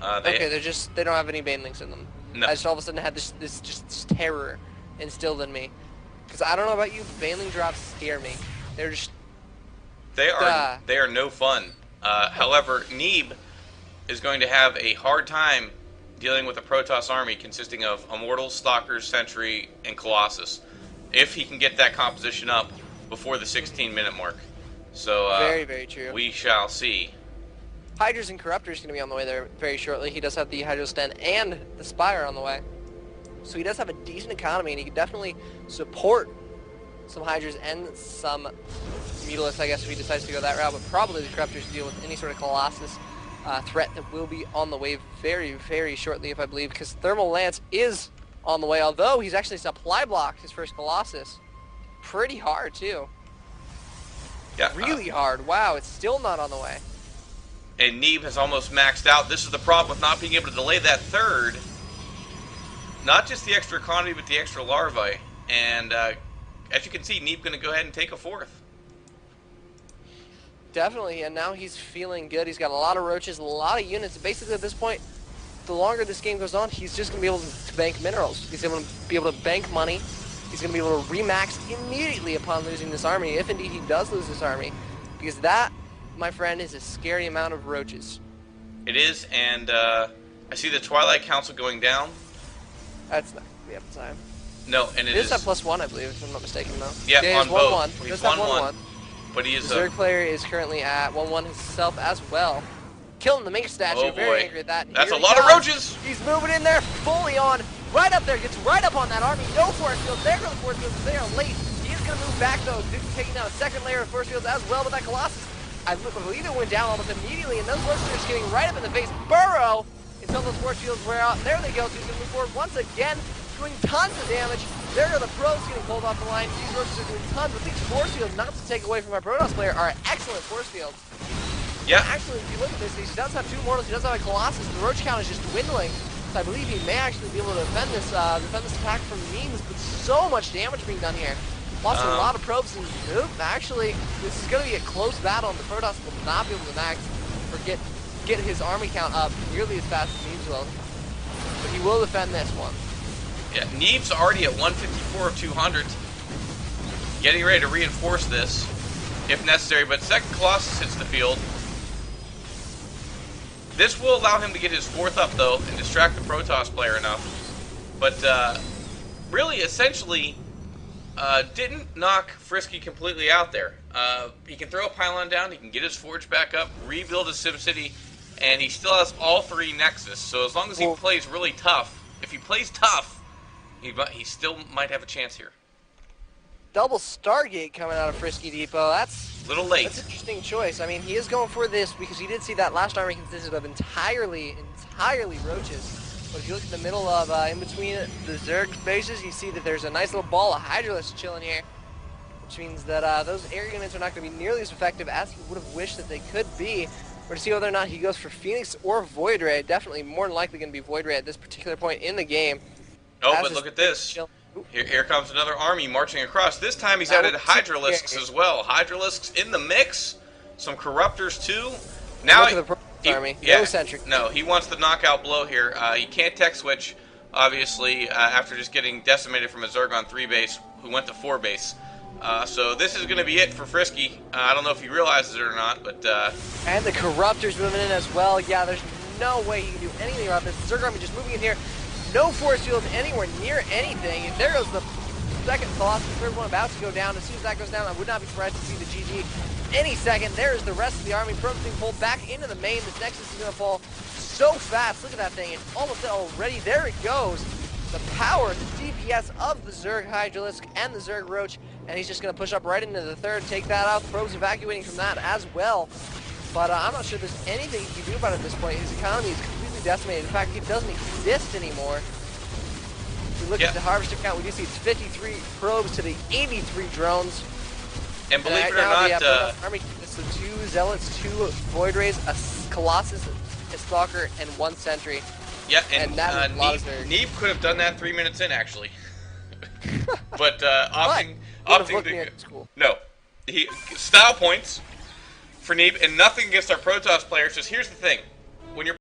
Okay, they don't have any banelings in them. No. I just all of a sudden had this terror instilled in me. Because I don't know about you, baneling drops scare me. They're just... They are no fun. However, Neeb is going to have a hard time dealing with a Protoss army consisting of Immortals, Stalkers, Sentry, and Colossus, if he can get that composition up before the 16-minute mark. So very, very true. We shall see. Hydras and Corruptors going to be on the way there very shortly. He does have the Hydros Den and the Spire on the way. So he does have a decent economy, and he can definitely support some Hydras and some Mutalisks, I guess, if he decides to go that route. But probably the Corruptors deal with any sort of Colossus threat that will be on the way very, very shortly, if I believe, because Thermal Lance is on the way, although he's actually supply blocked his first Colossus. Pretty hard, too. Yeah, really hard. Wow, it's still not on the way. And Neeb has almost maxed out. This is the problem with not being able to delay that third. Not just the extra economy, but the extra larvae. And as you can see, Neeb going to go ahead and take a fourth. Definitely, and now he's feeling good. He's got a lot of roaches, a lot of units. Basically, at this point, the longer this game goes on, he's just going to be able to bank minerals. He's going to be able to bank money. He's going to be able to remax immediately upon losing this army, if indeed he does lose this army. Because that, my friend, is a scary amount of roaches. It is, and I see the Twilight Council going down. That's not going to be up time. No, and it is at +1, I believe, if I'm not mistaken, though. Yeah, on both. 1-1. He's 1-1. But he is the Zerg player is currently at 1-1 himself as well. Killing the Mink statue, oh very angry at that. That's a lot of roaches! He's moving in there, fully on, right up there, gets right up on that army. No force fields, there go the force fields, they are late. He is going to move back though, taking down a second layer of force fields as well, but that Colossus, I believe it went down almost immediately, and those force fields getting right up in the face. Burrow, until those force fields wear out. There they go, so he's going to move forward once again, doing tons of damage. There are the pros getting pulled off the line. These roaches are doing tons, but these force fields, not to take away from our Protoss player, are excellent force fields. Yeah. Actually, if you look at this, he does have 2 Mortals, he does have a Colossus. The roach count is just dwindling. So I believe he may actually be able to defend this attack from means, but so much damage being done here. Lost a lot of probes, and actually, this is going to be a close battle, and the Protoss will not be able to max or get his army count up nearly as fast as Neebs will. But he will defend this one. Yeah, Neeb's already at 154 of 200. Getting ready to reinforce this, if necessary, but second Colossus hits the field. This will allow him to get his 4th up, though, and distract the Protoss player enough. But, really, essentially, didn't knock Frisky completely out there. He can throw a pylon down, he can get his forge back up, rebuild his SimCity, and he still has all 3 Nexus. So as long as he plays really tough, if he plays tough, he still might have a chance here. Double Stargate coming out of FriskyDepot. That's a little late. That's an interesting choice. I mean, he is going for this because he did see that last army consisted of entirely roaches. But if you look in the middle of, in between the Zerg bases, you see that there's a nice little ball of Hydralisks chilling here. Which means that those air units are not going to be nearly as effective as he would have wished that they could be. We're to see whether or not he goes for Phoenix or Void Ray. Definitely more than likely going to be Void Ray at this particular point in the game. Oh, but look at this. Here comes another army marching across. This time he's added Hydralisks as well. Hydralisks in the mix. Some Corruptors too. Now look at the army. No sentry. No, he wants the knockout blow here. He can't tech switch, obviously, after just getting decimated from a Zerg 3 base who went to 4 base. So this is going to be it for Frisky. I don't know if he realizes it or not, but... And the Corruptors moving in as well. Yeah, there's no way he can do anything about this. The Zerg army just moving in here. No force fields anywhere near anything. And there goes the second Colossus, third one about to go down. As soon as that goes down, I would not be surprised to see the GG any second. There's the rest of the army. Probes being pulled back into the main. This Nexus is going to fall so fast. Look at that thing. It's almost already. There it goes. The power, the DPS of the Zerg Hydralisk and the Zerg Roach. And he's just going to push up right into the third, take that out. Probes evacuating from that as well. But I'm not sure there's anything he can do about it at this point. His economy is completely decimated. In fact, it doesn't exist anymore. If we look at the harvester count, we do see it's 53 probes to the 83 drones. And believe it or not, army, so 2 Zealots, 2 Void Rays, a Colossus, a Stalker, and 1 Sentry. Yeah, and Neeb could have done that 3 minutes in, actually. But opting to... No. Style points for Neeb, and nothing against our Protoss players. Just here's the thing. When you're